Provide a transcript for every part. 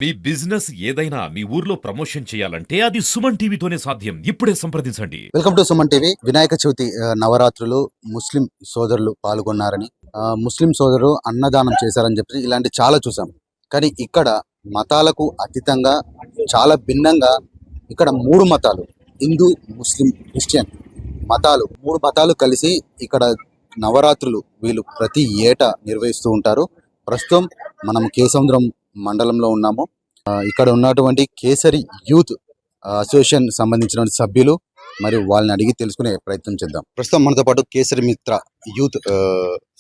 మీ business ఏదైనా మీ ఊర్లో promotion చేయాలంటే అది సుమన్ టీవీతోనే సాధ్యం. ఇప్పుడే సంప్రదించండి. Welcome to Suman TV. Vinayaka Chavithi నవరాత్రులు ముస్లిం సోదరులు పాల్గొన్నారని, ముస్లిం సోదరులు అన్నదానం చేశారని చెప్పి ఇలాంటి చాలా చూసాం. కానీ ఇక్కడ మతాలకు అతీతంగా చాలా భిన్నంగా ఇక్కడ మూడు మతాలు, హిందూ, ముస్లిం, క్రిస్టియన్ మతాలు, మూడు మతాలు కలిసి ఇక్కడ నవరాత్రులు వీళ్ళు ప్రతి ఏటా నిర్వహిస్తూ ఉంటారు. ప్రస్తుతం మనం కేసముద్రం మండలంలో ఉన్నాము. ఇక్కడ ఉన్నటువంటి కేసరి యూత్ అసోసియేషన్ సంబంధించిన సభ్యులు మరియు వాళ్ళని అడిగి తెలుసుకునే ప్రయత్నం చేద్దాం. ప్రస్తుతం మనతో పాటు కేసరి మిత్ర యూత్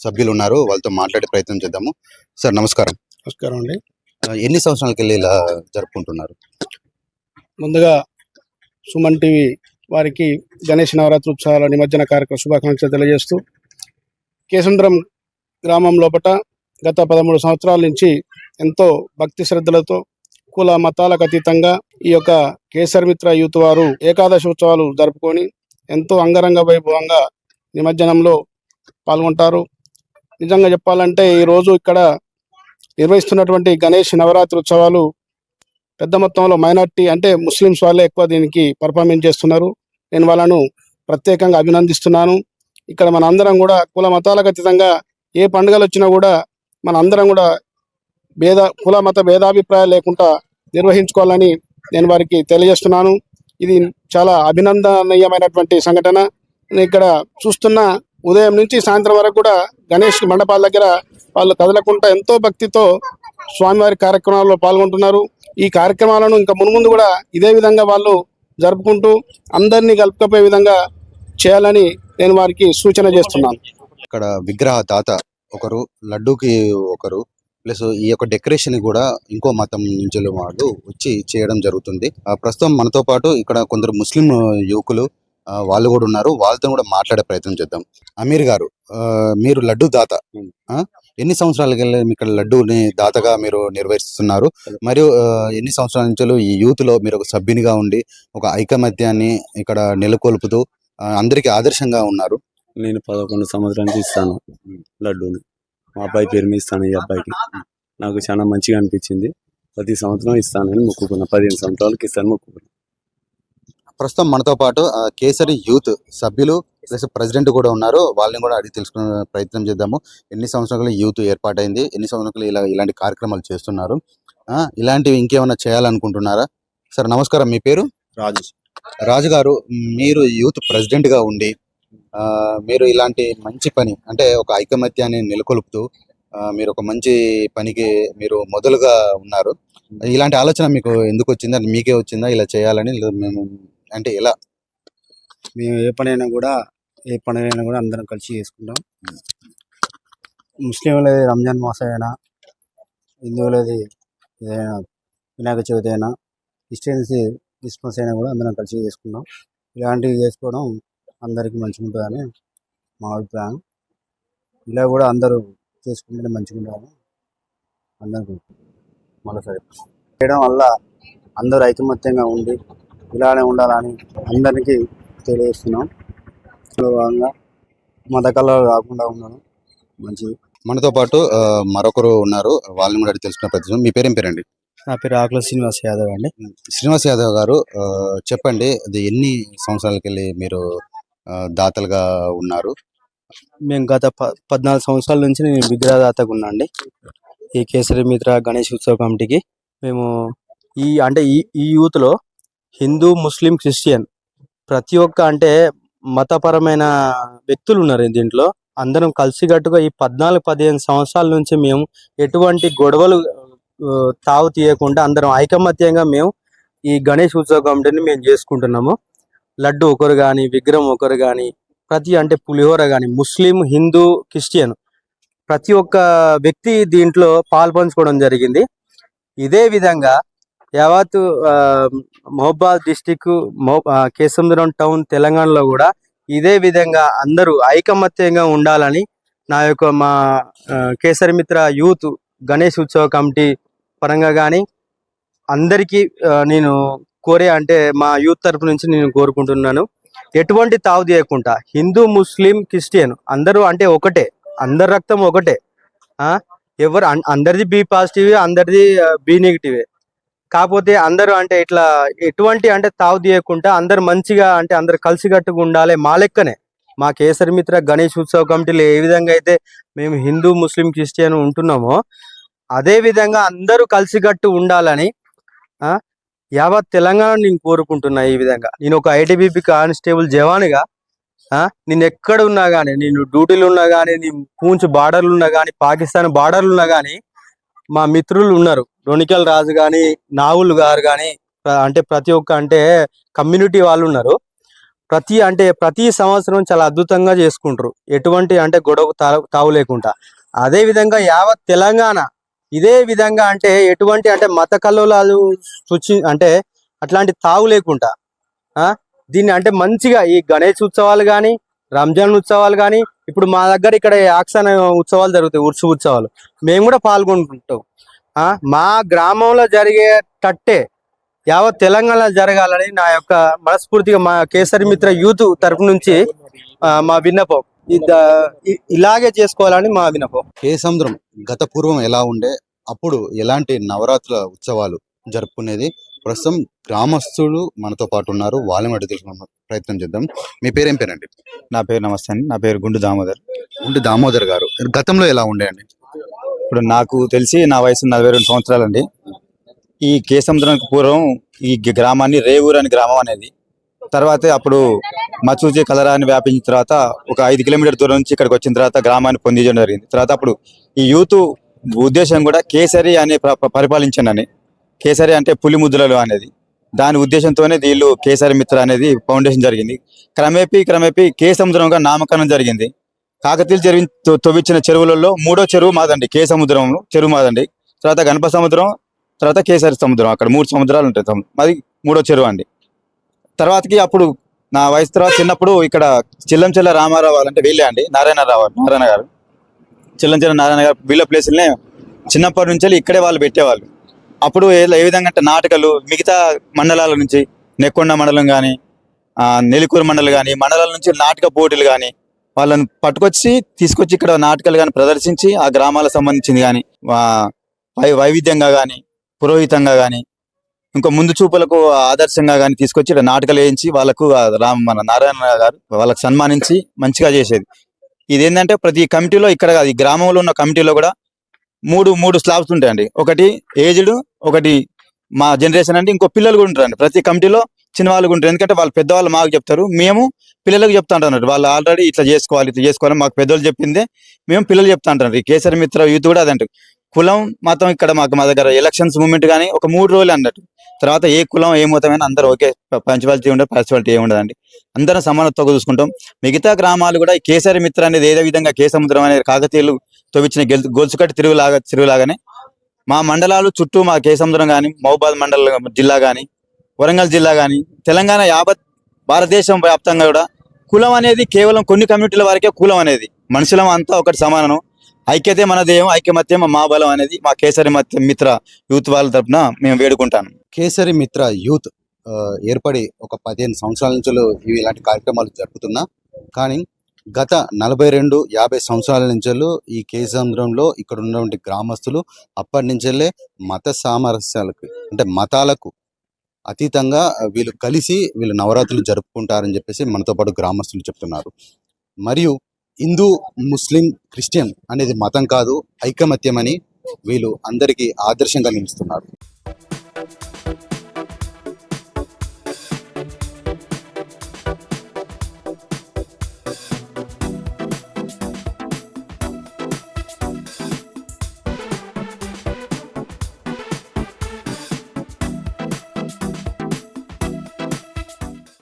సభ్యులు ఉన్నారు, వాళ్ళతో మాట్లాడే ప్రయత్నం చేద్దాము. సార్ నమస్కారం. నమస్కారం అండి. ఎన్ని సంవత్సరాలకి వెళ్ళి ఇలా జరుపుకుంటున్నారు? ముందుగా సుమన్ టీవీ వారికి గణేష్ నవరాత్రి ఉత్సవాల నిమజ్జన కార్యక్రమ శుభాకాంక్షలు తెలియజేస్తూ, కేసముద్రం గ్రామం లోపల గత 13 సంవత్సరాల నుంచి ఎంతో భక్తి శ్రద్ధలతో కుల మతాలకు అతీతంగా ఈ యొక్క కేసరి మిత్ర యూత్ వారు ఏకాదశి ఉత్సవాలు జరుపుకొని ఎంతో అంగరంగ వైభవంగా నిమజ్జనంలో పాల్గొంటారు. నిజంగా చెప్పాలంటే ఈరోజు ఇక్కడ నిర్వహిస్తున్నటువంటి గణేష్ నవరాత్రి ఉత్సవాలు పెద్ద మొత్తంలో మైనార్టీ అంటే ముస్లిమ్స్ వాళ్ళే ఎక్కువ దీనికి పర్ఫార్మెన్స్ చేస్తున్నారు. నేను వాళ్ళను ప్రత్యేకంగా అభినందిస్తున్నాను. ఇక్కడ మన అందరం కూడా కుల మతాలకు అతీతంగా ఏ పండుగలు వచ్చినా కూడా మన అందరం కూడా కుల మత భేదాభిప్రాయాలు లేకుండా నిర్వహించుకోవాలని నేను వారికి తెలియజేస్తున్నాను. ఇది చాలా అభినందనీయమైనటువంటి సంఘటన. ఇక్కడ చూస్తున్న ఉదయం నుంచి సాయంత్రం వరకు కూడా గణేష్ మండపాల దగ్గర వాళ్ళు కదలకుండా ఎంతో భక్తితో స్వామివారి కార్యక్రమాల్లో పాల్గొంటున్నారు. ఈ కార్యక్రమాలను ఇంకా మున్ముందు కూడా ఇదే విధంగా వాళ్ళు జరుపుకుంటూ అందరినీ కలుపుకపోయే విధంగా చేయాలని నేను వారికి సూచన చేస్తున్నాను. ఇక్కడ విగ్రహ దాత ఒకరు, లడ్డూకి ఒకరు, ప్లస్ ఈ యొక్క డెకరేషన్ కూడా ఇంకో మతం నుంచి వాళ్ళు వచ్చి చేయడం జరుగుతుంది. ప్రస్తుతం మనతో పాటు ఇక్కడ కొందరు ముస్లిం యువకులు వాళ్ళు కూడా ఉన్నారు, వాళ్ళతో కూడా మాట్లాడే ప్రయత్నం చేద్దాం. అమీర్ గారు, మీరు లడ్డూ దాత, ఎన్ని సంవత్సరాలకి వెళ్ళి ఇక్కడ లడ్డూని దాతగా మీరు నిర్వహిస్తున్నారు? మరియు ఎన్ని సంవత్సరాల నుంచి ఈ యూత్ లో మీరు ఒక సభ్యునిగా ఉండి ఒక ఐకమత్యాన్ని ఇక్కడ నెలకొల్పుతూ అందరికీ ఆదర్శంగా ఉన్నారు? నేను 11 సంవత్సరాల నుంచి ఇస్తాను లడ్డూని. మా అబ్బాయి పేరు మీద ఇస్తాను. ఈ అబ్బాయికి నాకు చాలా మంచిగా అనిపించింది. ప్రతి సంవత్సరం ఇస్తానని మొక్కుకున్నా. 15 సంవత్సరాలకి ఇస్తాను మొక్కుకున్నా. ప్రస్తుతం మనతో పాటు కేసరి యూత్ సభ్యులు ప్లస్ ప్రెసిడెంట్ కూడా ఉన్నారు, వాళ్ళని కూడా అడిగి తెలుసుకునే ప్రయత్నం చేద్దాము. ఎన్ని సంవత్సరాలు యూత్ ఏర్పాటైంది, ఎన్ని సంవత్సరాలు ఇలాంటి కార్యక్రమాలు చేస్తున్నారు, ఇలాంటివి ఇంకేమైనా చేయాలనుకుంటున్నారా? సార్ నమస్కారం, మీ పేరు? రాజు గారు, మీరు యూత్ ప్రెసిడెంట్ గా ఉండి మీరు ఇలాంటి మంచి పని అంటే ఒక ఐకమత్యాన్ని నెలకొల్పుతూ మీరు ఒక మంచి పనికి మీరు మొదలుగా ఉన్నారు. ఇలాంటి ఆలోచన మీకు ఎందుకు వచ్చింది? అది మీకే వచ్చిందా ఇలా చేయాలని? మేము అంటే ఎలా? మేము ఏ పండుగైనా కూడా అందరం కలిసి చేసుకుంటాం. ముస్లింలది రంజాన్ మాసం అయినా, హిందువులది ఏదైనా వినాయక చవితి అయినా, క్రిస్టియన్స్ క్రిస్మస్ అయినా కూడా అందరం కలిసి చేసుకుంటాం. ఇలాంటివి చేసుకోవడం అందరికీ మంచిగా ఉంటుందని మా అభిప్రాయం. ఇలా కూడా అందరూ చేసుకుంటే మంచిగా ఉండాలని అందరికీ మరోసారి చేయడం వల్ల అందరూ ఐకమత్యంగా ఉండి ఇలానే ఉండాలని అందరికీ తెలియజేస్తున్నాం. భాగంగా మత కళలు కాకుండా ఉండడం మంచిది. మనతో పాటు మరొకరు ఉన్నారు, వాళ్ళని కూడా తెలుసుకున్న ప్రయత్నం. మీ పేరేం పేరండి? నా పేరు ఆకుల శ్రీనివాస్ యాదవ్ అండి. శ్రీనివాస్ యాదవ్ గారు, చెప్పండి, అది ఎన్ని సంవత్సరాలకి వెళ్ళి మీరు దాతలుగా ఉన్నారు? మేము గత 14 సంవత్సరాల నుంచి నేను విగ్రహదాతగా ఉన్నా అండి. ఈ కేసరి మిత్ర గణేష్ ఉత్సవ కమిటీకి మేము ఈ యూత్లో హిందూ, ముస్లిం, క్రిస్టియన్ ప్రతి ఒక్క అంటే మతపరమైన వ్యక్తులు ఉన్నారు దీంట్లో. అందరం కలిసికట్టుగా ఈ 14-15 సంవత్సరాల నుంచి మేము ఎటువంటి గొడవలు తావు తీయకుండా అందరం ఐకమత్యంగా మేము ఈ గణేష్ ఉత్సవ కమిటీని మేము చేసుకుంటున్నాము. లడ్డు ఒకరు కానీ, విగ్రహం ఒకరు కానీ, ప్రతి అంటే పులిహోర కానీ, ముస్లిం, హిందూ, క్రిస్టియన్ ప్రతి ఒక్క వ్యక్తి దీంట్లో పాల్పంచుకోవడం జరిగింది. ఇదే విధంగా యావత్ మహబాద్ డిస్టిక్, కేసముద్రం టౌన్, తెలంగాణలో కూడా ఇదే విధంగా అందరూ ఐకమత్యంగా ఉండాలని మా కేసరి మిత్ర యూత్ గణేష్ ఉత్సవ కమిటీ పరంగా కానీ అందరికీ నేను మా యూత్ తరపు నుంచి నేను కోరుకుంటున్నాను. ఎటువంటి తావు తీయకుండా హిందూ, ముస్లిం, క్రిస్టియన్ అందరూ అంటే ఒకటే, అందరి రక్తం ఒకటే. ఎవరు అందరిది బి పాజిటివ్, అందరిది బి నెగిటివ్. కాకపోతే అందరూ అంటే ఇట్లా ఎటువంటి అంటే తావు తీయకుండా అందరు మంచిగా అంటే అందరు కలిసికట్టుగా ఉండాలి. మా లెక్కనే మా కేసరి మిత్ర గణేష్ ఉత్సవ కమిటీలో ఏ విధంగా అయితే మేము హిందూ ముస్లిం క్రిస్టియన్ ఉంటున్నామో అదే విధంగా అందరూ కలిసికట్టు ఉండాలని యావత్ తెలంగాణ నేను కోరుకుంటున్నా. ఈ విధంగా నేను ఒక ఐటీబీపీ కానిస్టేబుల్ జవాన్గా నేను ఎక్కడ ఉన్నా కానీ, నేను డ్యూటీలు ఉన్నా కానీ, నేను పూంచ్ బార్డర్లు ఉన్నా కానీ, పాకిస్తాన్ బార్డర్లు ఉన్నా కానీ మా మిత్రులు ఉన్నారు. రొనికల్ రాజు కానీ, నావుల్ గారు కానీ, అంటే ప్రతి ఒక్క అంటే కమ్యూనిటీ వాళ్ళు ఉన్నారు. ప్రతి సంవత్సరం చాలా అద్భుతంగా చేసుకుంటారు, ఎటువంటి అంటే గొడవ తావు లేకుండా. అదే విధంగా యావత్ తెలంగాణ ఇదే విధంగా అంటే ఎటువంటి అంటే మత కల్లోలాలు అంటే అట్లాంటి తావు లేకుండా దీన్ని అంటే మంచిగా ఈ గణేష్ ఉత్సవాలు కానీ, రంజాన్ ఉత్సవాలు కానీ, ఇప్పుడు మా దగ్గర ఇక్కడ యాక్సాన్ ఉత్సవాలు జరుగుతాయి, ఉర్సు ఉత్సవాలు, మేము కూడా పాల్గొంటుంటాం. మా గ్రామంలో జరిగేటట్టే యావత్ తెలంగాణ జరగాలని నా యొక్క మనస్ఫూర్తిగా మా కేసరి మిత్ర యూత్ తరపు నుంచి మా విన్నపం. ఇలాగే చేసుకోవాలని మా విన్నపం. కేసముద్రం గత పూర్వం ఎలా ఉండే, అప్పుడు ఎలాంటి నవరాత్రుల ఉత్సవాలు జరుపుకునేది, ప్రస్తుతం గ్రామస్తులు మనతో పాటు ఉన్నారు, వాళ్ళని అడిగి తెలుసుకునే ప్రయత్నం చేద్దాం. మీ పేరేం పేరండి? నా పేరు నమస్తే అండి, నా పేరు గుండు దామోదర్. గుండు దామోదర్ గారు, గతంలో ఎలా ఉండే అండి? ఇప్పుడు నాకు తెలిసి నా వయసు 42 సంవత్సరాలండి. ఈ కేసముద్రానికి పూర్వం ఈ గ్రామాన్ని రేవూరు అని గ్రామం అనేది, తర్వాత అప్పుడు మచూచి కలరా అని వ్యాపించిన తర్వాత ఒక 5 కిలోమీటర్ దూరం నుంచి ఇక్కడికి వచ్చిన తర్వాత గ్రామాన్ని పొందించడం జరిగింది. తర్వాత అప్పుడు ఈ యూత్ ఉద్దేశం కూడా కేసరి అనే పరిపాలించండి, కేసరి అంటే పులి ముద్రలు అనేది, దాని ఉద్దేశంతోనే వీళ్ళు కేసరి మిత్ర అనేది ఫౌండేషన్ జరిగింది. క్రమేపీ కేసముద్రంగా నామకరణం జరిగింది. కాకతీయులు తవ్వించిన చెరువులలో 3వ చెరువు మాదండి, కేసముద్రం చెరువు మాదండి. తర్వాత గణప సముద్రం, తర్వాత కేసరి సముద్రం, అక్కడ 3 సముద్రాలు ఉంటాయి, మాది 3వ చెరువు అండి. తర్వాతకి అప్పుడు నా వయసు తర్వాత చిన్నప్పుడు ఇక్కడ చిల్లంచెల్ల రామారావు అంటే వీళ్ళే అండి, నారాయణ గారు, చిల్లంచెల్ల నారాయణ గారు వీళ్ళ ప్లేసులనే చిన్నప్పటి నుంచి ఇక్కడే వాళ్ళు పెట్టేవాళ్ళు. అప్పుడు ఏ విధంగా అంటే నాటకాలు మిగతా మండలాల నుంచి, నెక్కొండ మండలం కానీ, నెలికూరు మండలం కానీ, మండలాల నుంచి నాటక పోటీలు కానీ వాళ్ళని తీసుకొచ్చి ఇక్కడ నాటకాలు కానీ ప్రదర్శించి ఆ గ్రామాలకు సంబంధించింది కానీ వైవిధ్యంగా కానీ, పురోహితంగా కానీ, ఇంకా ముందు చూపులకు ఆదర్శంగా కానీ తీసుకొచ్చి ఇక్కడ నాటకాలు వేయించి వాళ్ళకు మన నారాయణ గారు వాళ్ళకి సన్మానించి మంచిగా చేసేది. ఇదేంటంటే ప్రతి కమిటీలో ఇక్కడ ఈ గ్రామంలో ఉన్న కమిటీలో కూడా మూడు స్లాబ్స్ ఉంటాయండి. ఒకటి ఏజ్డ్, ఒకటి మా జనరేషన్ అంటే, ఇంకో పిల్లలు కూడా ఉంటారండి. ప్రతి కమిటీలో చిన్న వాళ్ళు ఉంటారు, ఎందుకంటే వాళ్ళు పెద్దవాళ్ళు మాకు చెప్తారు, మేము పిల్లలకు చెప్తా ఉంటారు. వాళ్ళు ఆల్రెడీ ఇట్లా చేసుకోవాలి మాకు పెద్దవాళ్ళు చెప్పిందే మేము పిల్లలు చెప్తా ఉంటారు. ఈ కేసరి మిత్ర యూత్ కూడా అదంటే కులం మతం ఇక్కడ మా దగ్గర ఎలక్షన్స్ మూమెంట్ కానీ ఒక 3 రోజులు అన్నట్టు. తర్వాత ఏ కులం ఏ మతమైనా అందరూ ఒకే, పంచువాలిటీ ఉండదు, పార్చువాలిటీ ఏమి ఉండదండి, అందరం సమానత్వంగా చూసుకుంటాం. మిగతా గ్రామాలు కూడా ఈ కేసరి మిత్ర అనేది ఏదే విధంగా కేసముద్రం అనేది కాకతీయులు తవ్వించిన గొలుసుకట్టి చెరువులాగానే మా మండలాలు చుట్టూ మా కేసముద్రం కానీ, మహబూబాద్ మండల జిల్లా కానీ, వరంగల్ జిల్లా కానీ, తెలంగాణ యావత్ భారతదేశం వ్యాప్తంగా కూడా కులం అనేది కేవలం కొన్ని కమ్యూనిటీల వరకే కులం అనేది, మనుషులం అంతా ఒకటి సమానం, ఐక్యతే మన దేవం, ఐక్యమత్యం మా బలం అనేది మా కేసరి మిత్ర యూత్ వాళ్ళ తరపున మేము వేడుకుంటాను. కేసరి మిత్ర యూత్ ఏర్పడి ఒక 15 సంవత్సరాల నుంచి ఇలాంటి కార్యక్రమాలు జరుపుతున్నా, కానీ గత 42-50 సంవత్సరాల నుంచి ఈ కేసముద్రంలో ఇక్కడ ఉన్నటువంటి గ్రామస్తులు అప్పటి నుంచెల్లే మత సామరస్యాలకు అంటే మతాలకు అతీతంగా వీళ్ళు నవరాత్రులు జరుపుకుంటారని చెప్పేసి మనతో పాటు గ్రామస్తులు చెప్తున్నారు. మరియు హిందూ, ముస్లిం, క్రిస్టియన్ అనేది మతం కాదు, ఐకమత్యం అని వీళ్ళు అందరికీ ఆదర్శంగా నిలుస్తున్నారు.